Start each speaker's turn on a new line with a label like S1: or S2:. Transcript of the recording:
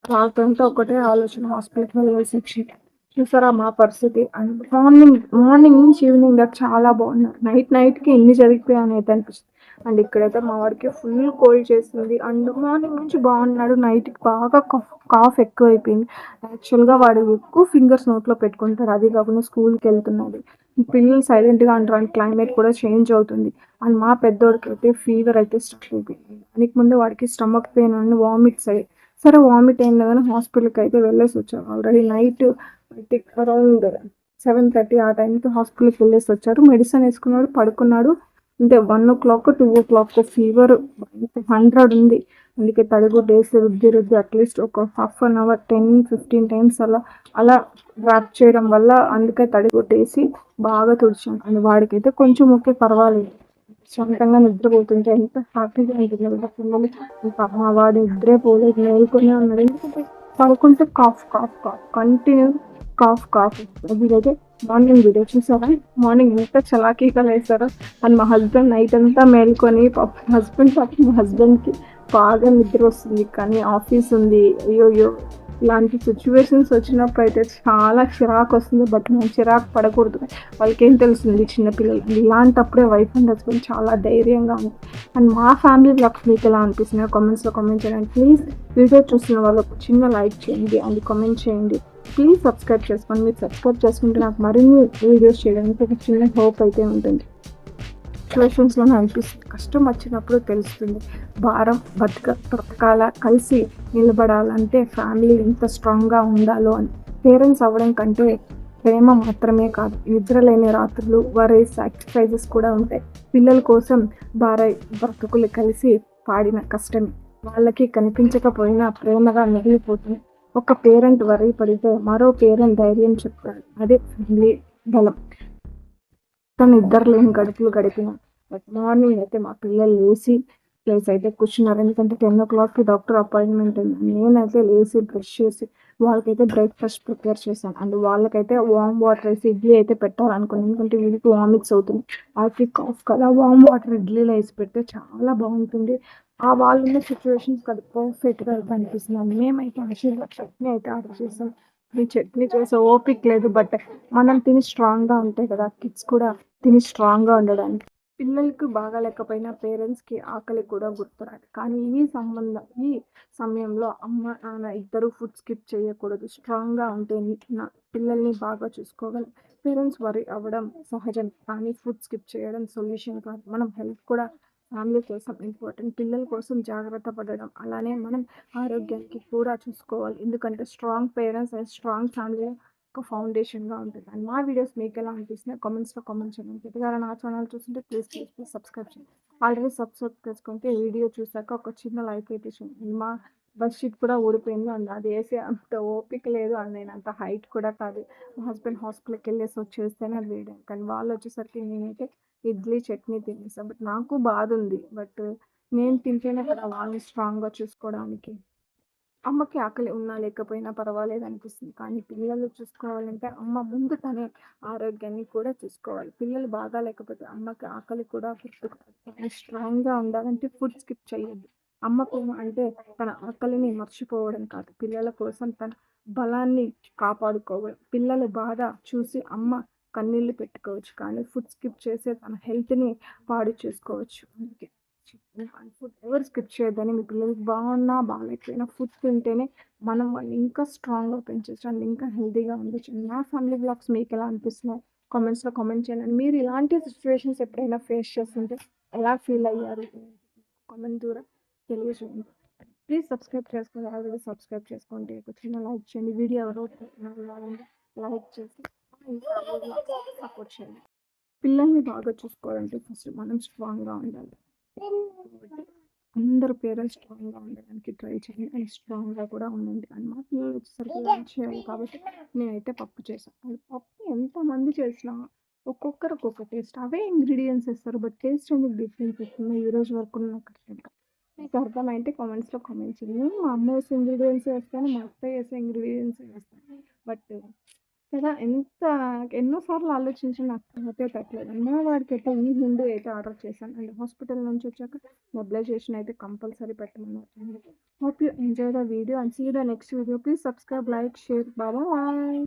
S1: రాత్రంతా ఒకటే ఆలోచన హాస్పిటల్‌కి వెళ్ళేసొచ్చి. చూసారా మా పరిస్థితి. అండ్ మార్నింగ్ నుంచి ఈవినింగ్ దాకా చాలా బాగున్నారు. నైట్‌కి ఎన్ని జరిగిపోయాయనైతే అనిపిస్తుంది. అండ్ ఇక్కడైతే మా వాడికి ఫుల్ కోల్డ్ చేసింది. అండ్ మార్నింగ్ నుంచి బాగున్నాడు. నైట్‌కి బాగా కాఫ్ ఎక్కువైపోయింది. యాక్చువల్‌గా వాడు ఎక్కువ ఫింగర్స్ నోట్లో పెట్టుకుంటాడు. అది కాకుండా స్కూల్‌కెళ్తున్నాడు. పిల్లలు సైలెంట్‌గా ఉంటారు. అండ్ క్లైమేట్ కూడా చేంజ్ అవుతుంది. అండ్ మా పెద్దోడికైతే ఫీవర్ అయితే స్టార్ట్ అయిపోయింది. దానికి ముందు వాడికి స్టమక్ పెయిన్ అండ్ వామిట్స్ అయ్యాయి. సరే వామిట్ అయింది కానీ హాస్పిటల్‌కి అయితే వెళ్ళేసి వచ్చాం. ఆల్రెడీ నైట్ అరౌండ్ 7:30 ఆ టైంకి హాస్పిటల్‌కి వెళ్ళేసి వచ్చారు. మెడిసిన్ వేసుకున్నాడు, పడుకున్నాడు. అంతే 1:00, 2:00 ఫీవర్ 100 ఉంది. అందుకే తడిగుడ్డు వేసి రుద్ది అట్లీస్ట్ ఒక హాఫ్ అన్ అవర్ 10-15 టైమ్స్ అలా ర్యాప్ చేయడం వల్ల అందుకే తడిగుడ్డు వేసి బాగా తుడిచాను. అండ్ వాడికైతే కొంచెం ఓకే పర్వాలేదు. సొంతంగా నిద్రపోతుంటే ఎంత హ్యాపీగా ఉంటుంది కదా పిల్లలు. ఇంకా మా వాడు నిద్రే పోలేదు, మేలుకొనే ఉన్నాడు. ఎందుకంటే పడుకుంటే కాఫ్ కంటిన్యూ కాఫ్. వీడైతే మార్నింగ్ వీడియో చూసారా, మార్నింగ్ ఎంత చలాకీగా లేస్తారో. అండ్ మా హస్బెండ్ నైట్ అంతా మేల్కొని మా హస్బెండ్కి బాగా నిద్ర వస్తుంది కానీ ఆఫీస్ ఉంది. అయ్యోయ్యో, ఇలాంటి సిచ్యువేషన్స్ వచ్చినప్పుడు అయితే చాలా చిరాకు వస్తుంది. బట్ మనం చిరాకు పడకూడదు. వాళ్ళకేం తెలుస్తుంది చిన్నపిల్లలు. ఇలాంటప్పుడే వైఫ్ అండ్ హస్బెండ్ చాలా ధైర్యంగా ఉంది. అండ్ మా ఫ్యామిలీ బ్లాగ్స్ మీకు ఎలా అనిపిస్తున్నాయో కామెంట్స్లో కామెంట్ చేయండి. ప్లీజ్ వీడియో చూస్తున్న వాళ్ళు ఒక చిన్న లైక్ చేయండి అండ్ కామెంట్ చేయండి. ప్లీజ్ సబ్స్క్రైబ్ చేసుకోండి. మీరు సబ్స్క్రైబ్ చేసుకుంటే నాకు మరిన్ని వీడియోస్ చేయడానికి ఒక చిన్న హోప్ అయితే ఉంటుంది. సిచ్యువేషన్స్లోనే అనిపిస్తుంది. కష్టం వచ్చినప్పుడు తెలుస్తుంది భారం బ్రతకాల కలిసి నిలబడాలంటే ఫ్యామిలీ ఎంత స్ట్రాంగ్గా ఉండాలో అని. పేరెంట్స్ అవ్వడం కంటే ప్రేమ మాత్రమే కాదు, నిద్రలేని రాత్రులు, వరే సాక్రిఫైజెస్ కూడా ఉంటాయి. పిల్లల కోసం బ్రతుకులు కలిసి పాడిన కష్టమే వాళ్ళకి కనిపించకపోయినా ప్రేమగా మిగిలిపోతుంది. ఒక పేరెంట్ వరి పడితే మరో పేరెంట్ ధైర్యం చెప్తాడు. అదే ఫ్యామిలీ బలం. కానీ ఇద్దరు లేని గడుపులు గడిపిన. బట్ మార్నింగ్ అయితే మా పిల్లలు లేసి అయితే కూర్చున్నారు. ఎందుకంటే 10:00కి డాక్టర్ అపాయింట్మెంట్ ఉంది. నేనైతే లేచి బ్రష్ చేసి వాళ్ళకైతే బ్రేక్ఫాస్ట్ ప్రిపేర్ చేశాను. అండ్ వాళ్ళకైతే వామ్ వాటర్ వేసి ఇడ్లీ అయితే పెట్టాలనుకున్నాను. ఎందుకంటే వీళ్ళకి వామిట్స్ అవుతుంది. వాళ్ళకి కాఫ్ కదా, వామ్ వాటర్ ఇడ్లీలో వేసి పెడితే చాలా బాగుంటుంది. ఆ వాళ్ళున్న సిచ్యువేషన్స్కి అది పర్ఫెక్ట్గా అయితే అనిపిస్తుంది. మేమైతే ఆశీర్వాద్ చట్నీ అయితే ఆర్డర్ చేసాం. ఈ చట్నీ చేసే ఓపిక లేదు. బట్ మనం తిని స్ట్రాంగ్గా ఉంటాయి కదా కిడ్స్ కూడా తిని స్ట్రాంగ్గా ఉండడానికి. పిల్లలకి బాగా లేకపోయినా పేరెంట్స్కి ఆకలి కూడా గుర్తురాదు. కానీ ఈ సమయంలో అమ్మ నాన్న ఇద్దరు ఫుడ్ స్కిప్ చేయకూడదు. స్ట్రాంగ్గా ఉంటే నా పిల్లల్ని బాగా చూసుకోగలం. పేరెంట్స్ వరి అవ్వడం సహజం కానీ ఫుడ్ స్కిప్ చేయడం సొల్యూషన్ కాదు. మనం హెల్త్ కూడా ఫ్యామిలీ కోసం ఇంపార్టెంట్. పిల్లల కోసం జాగ్రత్త పడడం అలానే మనం ఆరోగ్యానికి కూడా చూసుకోవాలి. ఎందుకంటే strong parents and strong family ఒక ఫౌండేషన్గా ఉంటుంది. అండ్ మా వీడియోస్ మీకు ఎలా అనిపిస్తున్నాయి కామెంట్స్లో కామెంట్ చేయండి. కొత్తగా నా ఛానల్ చూస్తుంటే ప్లీజ్ సబ్స్క్రైబ్ చేయండి. ఆల్రెడీ సబ్స్క్రైబ్ చేసుకుంటే వీడియో చూసాక ఒక చిన్న లైక్ అయితే చేయండి. మా బెడ్షీట్ కూడా ఊడిపోయింది. అండ్ అది వేసే అంత ఓపిక లేదు. అండ్ నేను అంత హైట్ కూడా కాదు. మా హస్బెండ్ హాస్పిటల్కి వెళ్ళేసి వచ్చేస్తేనే అది వేయడం. కానీ వాళ్ళు వచ్చేసరికి నేనైతే ఇడ్లీ చట్నీ తినేసాను. బట్ నాకు బాధ ఉంది. బట్ నేను తింటేనే కదా వాళ్ళని స్ట్రాంగ్గా చూసుకోవడానికి. అమ్మకి ఆకలి ఉన్నా లేకపోయినా పర్వాలేదు అనిపిస్తుంది. కానీ పిల్లలు చూసుకోవాలంటే అమ్మ ముందు తనే ఆరోగ్యాన్ని కూడా చూసుకోవాలి. పిల్లలు బాగా లేకపోతే అమ్మకి ఆకలి కూడా గుర్తుకు స్ట్రాంగ్గా ఉండాలంటే ఫుడ్ స్కిప్ చేయొద్దు. అమ్మకు అంటే తన ఆకలిని మర్చిపోవడం కాదు, పిల్లల కోసం తన బలాన్ని కాపాడుకోవడం. పిల్లలు బాధ చూసి అమ్మ కన్నీళ్లు పెట్టుకోవచ్చు కానీ ఫుడ్ స్కిప్ చేసే తన హెల్త్ని పాడు చేసుకోవచ్చు. అందుకే ఫుడ్ ఎవరు స్కిప్ చేయొద్దని. మీ పిల్లలకి బాగున్నా బాగాలేకపోయినా ఫుడ్ తింటేనే మనం వాళ్ళు ఇంకా స్ట్రాంగ్గా పెంచవచ్చు అండ్ ఇంకా హెల్తీగా ఉండొచ్చు. నా ఫ్యామిలీ బ్లాగ్స్ మీకు ఎలా అనిపిస్తున్నాయి కామెంట్స్లో కామెంట్ చేయండి. And మీరు ఇలాంటి సిచ్యువేషన్స్ ఎప్పుడైనా ఫేస్ చేస్తుంటే ఎలా ఫీల్ అయ్యారు కామెంట్ ద్వారా తెలియజేయండి. ప్లీజ్ సబ్స్క్రైబ్ చేసుకోండి. ఆల్రెడీ సబ్స్క్రైబ్ చేసుకోండి. ఒక చిన్న లైక్ చేయండి. వీడియో ఎవరో లైక్ చేసి సపోర్ట్ చేయండి. పిల్లల్ని బాగా చూసుకోవాలంటే ఫస్ట్ మనం స్ట్రాంగ్గా ఉండాలి. కాబట్టి అందరూ పేరెంట్స్ స్ట్రాంగ్గా ఉండడానికి ట్రై చేయండి అండ్ స్ట్రాంగ్గా కూడా ఉండండి. అండ్ మా పిల్లలు వచ్చేసరికి లంచ్ చేయాలి కాబట్టి నేనైతే పప్పు చేశాను. అది పప్పు ఎంతమంది చేసినా ఒక్కొక్కరు ఒక్కొక్క టేస్ట్. అవే ఇంగ్రీడియంట్స్ ఇస్తారు బట్ టేస్ట్ ఎందుకు డిఫరెన్స్ వస్తుంది ఈ రోజు వరకు నాకు అర్థం కాదు. మీకు అర్థమైతే కామెంట్స్లో కామెంట్ చేయండి. నేను మా అమ్మ వేసే ఇంగ్రీడియంట్స్ వేస్తాను, మా అత్త వేసే ఇంగ్రీడియంట్స్ వేస్తాను. బట్ కదా! ఎన్నో సార్లు ఆలోచించి నాకు తట్టలేదు. మా వాడికైతే ఈ హిందూ అయితే ఆర్డర్ చేశాను. అండ్ హాస్పిటల్ నుంచి వచ్చాక మొబిలైజేషన్ అయితే కంపల్సరీ పెట్టమన్నారు. Hope you enjoy the video and see you the next video. Please subscribe, like, share. Bye.